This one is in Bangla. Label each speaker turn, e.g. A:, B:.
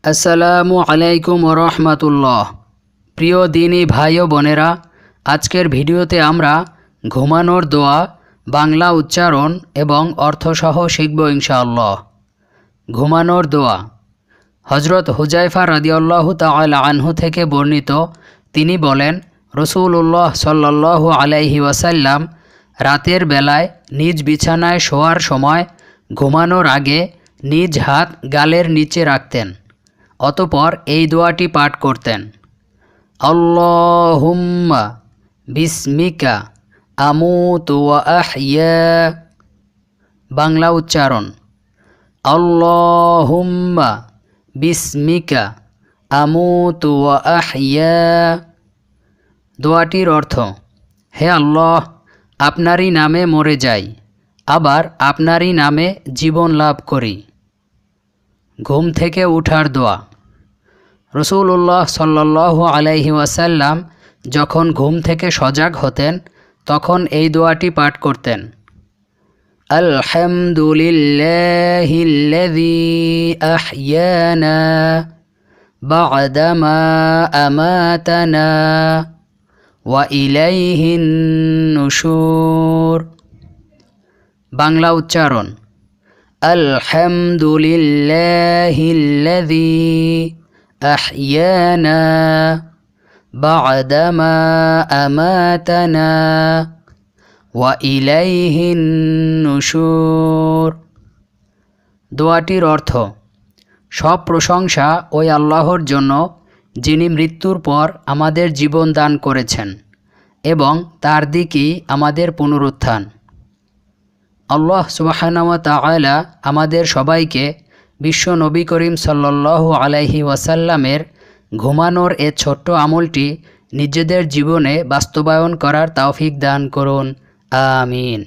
A: আসসালামু আলাইকুম রহমতুল্লাহ। প্রিয় দিনী ভাই ও বোনেরা, আজকের ভিডিওতে আমরা ঘুমানোর দোয়া বাংলা উচ্চারণ এবং অর্থসহ শিখব ইনশাআল্লাহ। ঘুমানোর দোয়া হজরত হুজাইফা রাদিয়াল্লাহু তাআলা আনহু থেকে বর্ণিত। তিনি বলেন, রাসূলুল্লাহ সাল্লাল্লাহু আলাইহি ওয়াসাল্লাম রাতের বেলায় নিজ বিছানায় শোয়ার সময় ঘুমানোর আগে নিজ হাত গালের নিচে রাখতেন, অতঃপর এই দোয়াটি পাঠ করতেন, আল্লাহুম্মা বিসমিকা আমুতু ওয়া আহইয়া। বাংলা উচ্চারণ, আল্লাহুম্মা বিসমিকা আমুতু ওয়া আহইয়া। দোয়াটির অর্থ, হে আল্লাহ, আপনারই নামে মরে যাই, আবার আপনারই নামে জীবন লাভ করি। ঘুম থেকে উঠার দোয়া রাসূলুল্লাহ সাল্লাল্লাহু আলাইহি ওয়াসাল্লাম যখন ঘুম থেকে সজাগ হতেন তখন এই দোয়াটি পাঠ করতেন, আলহামদুলিল্লাহিল্লাযী আহইয়ানা বা'দামা আমাতানা ওয়া ইলাইহিন নুশুর। বাংলা উচ্চারণ, আলহামদুলিল্লাহিল্লাযী আহইয়ানা বা'দামা আমাতানা ওয়া ইলাইহিন নুশুর। দোয়াটির অর্থ, সব প্রশংসা ওই আল্লাহর জন্য যিনি মৃত্যুর পর আমাদের জীবন দান করেছেন এবং তার দিকেই আমাদের পুনরুত্থান। আল্লাহ সুবহানাহু ওয়া তাআলা আমাদের সবাইকে বিশ্ব নবী করিম সাল্লাল্লাহু আলাইহি ওয়াসাল্লামের ঘুমানোর এ ছোট্ট আমলটি নিজেদের জীবনে বাস্তবায়ন করার তৌফিক দান করুন। আমিন।